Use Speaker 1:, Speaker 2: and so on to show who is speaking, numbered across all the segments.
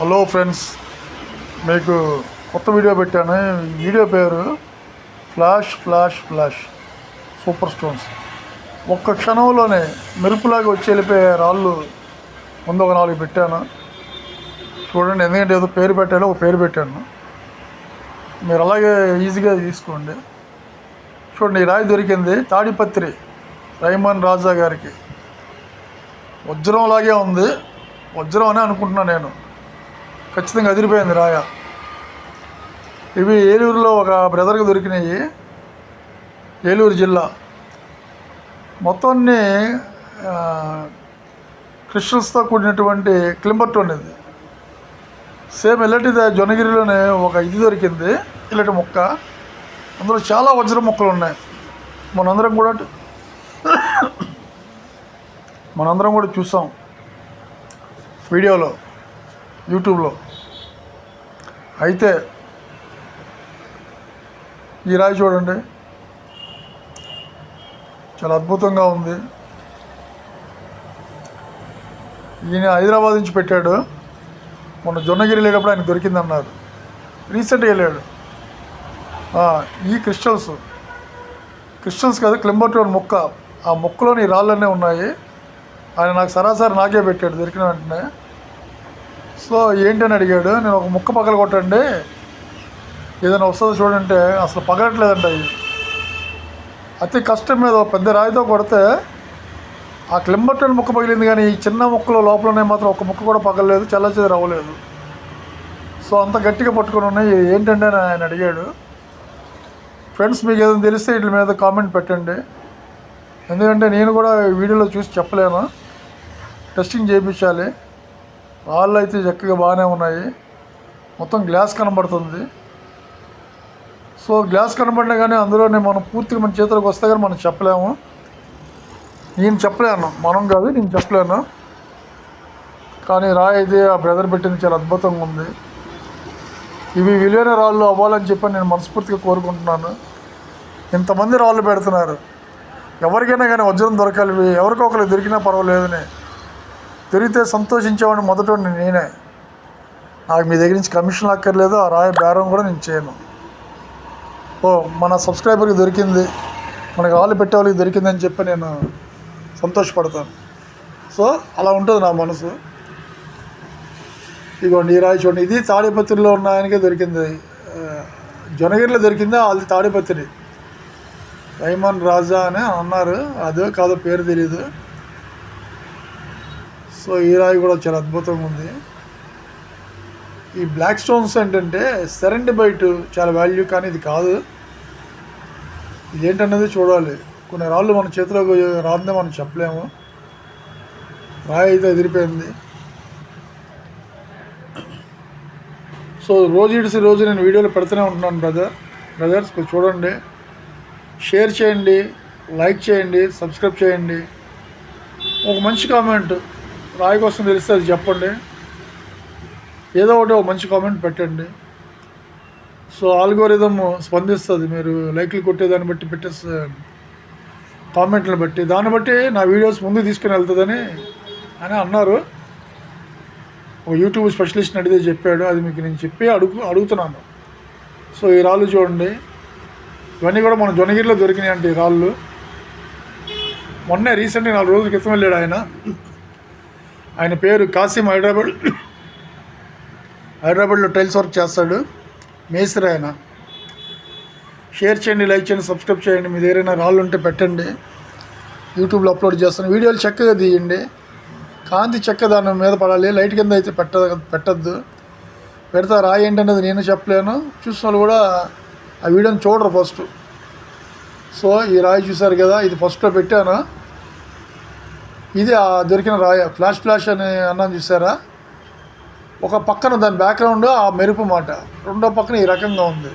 Speaker 1: Hello friends, మీకు కొత్త video పెట్టాను. ఈ వీడియో పేరు flash flash flash super stones. ఒక్క క్షణంలోనే మెరుపులాగా వచ్చి వెళ్ళిపోయే రాళ్ళు ముందు ఒక 4 పెట్టాను. చూడండి, ఎందుకంటే ఏదో పేరు పెట్టాలో ఒక పేరు పెట్టాను. మీరు అలాగే ఈజీగా తీసుకోండి. చూడండి, ఈ రాయి దొరికింది తాడిపత్రి రైమాన్ రాజా గారికి. వజ్రం లాగే ఉంది, వజ్రం అని అనుకుంటున్నాను నేను. ఖచ్చితంగా అదిరిపోయింది రాయ. ఇవి ఏలూరులో ఒక బ్రదర్కి దొరికినాయి, ఏలూరు జిల్లా. మొత్తాన్ని క్రిస్టల్స్తో కూడినటువంటి క్లింబర్టోన్ ఇది. సేమ్ ఇలాంటిది జొన్నగిరిలోనే ఒక ఇది దొరికింది, ఇలాంటి మొక్క. అందులో చాలా వజ్ర మొక్కలు ఉన్నాయి. మనందరం కూడా చూసాం వీడియోలో, యూట్యూబ్లో. అయితే ఈ రాయి చూడండి, చాలా అద్భుతంగా ఉంది. ఈయన హైదరాబాద్ నుంచి పెట్టాడు. మొన్న జొన్నగిరి వెళ్ళేటప్పుడు ఆయన దొరికిందన్నారు. రీసెంట్గా వెళ్ళాడు. ఈ క్రిస్టల్స్ కాదు, క్లింబర్టోన్ మొక్క. ఆ మొక్కలోని రాళ్ళన్నీ ఉన్నాయి. ఆయన నాకు సరాసరి నాకే పెట్టాడు దొరికిన వెంటనే. సో ఏంటని అడిగాడు. నేను ఒక ముక్క పగల కొట్టండి, ఏదైనా వస్తుందో చూడంటే అసలు పగలట్లేదంట. ఇది అతి కష్టం మీద పెద్ద రాయితో కొడితే ఆ క్లింబర్టోన్ ముక్క పగిలింది, కానీ ఈ చిన్న ముక్కలో లోపలనే మాత్రం ఒక ముక్క కూడా పగలలేదు, చల్లచేది అవ్వలేదు. సో అంత గట్టిగా పట్టుకొని ఉన్నాయి. ఏంటంటే అని ఆయన అడిగాడు. ఫ్రెండ్స్, మీకు ఏదైనా తెలిస్తే వీటి మీద కామెంట్ పెట్టండి. ఎందుకంటే నేను కూడా వీడియోలో చూసి చెప్పలేను, టెస్టింగ్ చేయించాలి. రాళ్ళు అయితే చక్కగా బాగానే ఉన్నాయి. మొత్తం గ్లాస్ కనబడుతుంది. సో గ్లాస్ కనబడినా కానీ అందులోనే మనం పూర్తిగా మన చేతులకు వస్తే కానీ మనం చెప్పలేము. నేను చెప్పలేను, మనం కాదు, నేను చెప్పలేను. కానీ రాయి అయితే ఆ బ్రదర్ పెట్టింది చాలా అద్భుతంగా ఉంది. ఇవి విలువైన రాళ్ళు అవ్వాలని చెప్పి నేను మనస్ఫూర్తిగా కోరుకుంటున్నాను. ఇంతమంది రాళ్ళు పెడుతున్నారు. ఎవరికైనా కానీ వజ్రం దొరకాలి, ఎవరికో ఒకరికి దొరికినా పర్వాలేదని. దొరికితే సంతోషించేవాడిని మొదటి నేనే. నాకు మీ దగ్గర నుంచి కమిషన్ అక్కర్లేదు, ఆ రాయి బేరం కూడా నేను చేయను. మన సబ్స్క్రైబర్కి దొరికింది, మనకి రాళ్ళు పెట్టే వాళ్ళకి దొరికిందని చెప్పి నేను సంతోషపడతాను. సో అలా ఉంటుంది నా మనసు. ఇదిగోండి, ఈ రాయి చూడండి. ఇది తాడిపత్రిలో ఉన్న ఆయనకే దొరికింది. జొన్నగిరిలో దొరికింది, అది తాడిపత్రి రైమాన్ రాజా అని అన్నారు. అదో కాదో పేరు తెలీదు. సో ఈ రాయి కూడా చాలా అద్భుతంగా ఉంది. ఈ బ్లాక్ స్టోన్స్ ఏంటంటే సెరెండిబైట్ చాలా వాల్యూ, కానీ ఇది కాదు. ఇదేంటన్నది చూడాలి. కొన్ని రాళ్ళు మన చేతిలో రాందే మనం చెప్పలేము. రాయి అయితే ఎదిరిపోయింది. సో రోజు నేను వీడియోలు పెడుతూనే ఉంటున్నాను బ్రదర్స్. చూడండి, షేర్ చేయండి, లైక్ చేయండి, సబ్స్క్రైబ్ చేయండి. ఒక మంచి కామెంట్ రాయి కోసం తెలిస్తే అది చెప్పండి. ఏదో ఒకటి ఒక మంచి కామెంట్ పెట్టండి. సో ఆల్గోరిథం స్పందిస్తుంది. మీరు లైక్లు కొట్టేదాన్ని బట్టి, పెట్టే కామెంట్లను బట్టి, దాన్ని బట్టి నా వీడియోస్ ముందుకు తీసుకుని వెళ్తుందని అన్నారు. ఒక యూట్యూబ్ స్పెషలిస్ట్ అడిగితే చెప్పాడు. అది మీకు నేను చెప్పి అడుగుతున్నాను. సో ఈ రాళ్ళు చూడండి, ఇవన్నీ కూడా మన జొన్నగిరిలో దొరికినాయి అంటే ఈ రాళ్ళు. మొన్నే రీసెంట్గా 4 రోజుల క్రితం వెళ్ళాడు ఆయన పేరు కాసిం. హైదరాబాద్లో టైల్స్ వర్క్ చేస్తాడు, మేస్త్రి ఆయన. షేర్ చేయండి, లైక్ చేయండి, సబ్స్క్రైబ్ చేయండి. మీ దగ్గర రాళ్ళు ఉంటే పెట్టండి, యూట్యూబ్లో అప్లోడ్ చేస్తాను. వీడియోలు చక్కగా తీయండి, కాంతి చక్క దాని మీద పడాలి. లైట్ కింద అయితే పెట్టద్దు. పెడతా రాయి ఏంటనేది నేను చెప్పలేను, చూసిన వాళ్ళు కూడా ఆ వీడియోని చూడరు ఫస్ట్. సో ఈ రాయి చూసారు కదా, ఇది ఫస్ట్లో పెట్టాను. ఇది ఆ దొరికిన రాయి. ఫ్లాష్ అని అన్నాను చూసారా. ఒక పక్కన దాని బ్యాక్గ్రౌండ్ ఆ మెరుపు మాట, రెండో పక్కన ఈ రకంగా ఉంది.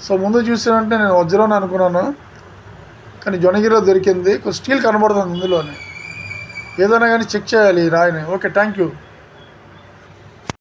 Speaker 1: సో ముందు చూసానంటే నేను వజ్రం అనుకున్నాను, కానీ జొన్నగిరిలో దొరికింది. స్టీల్ కనబడుతుంది ఇందులోనే. ఏదైనా కానీ చెక్ చేయాలి ఈ రాయిని. Okay, thank you.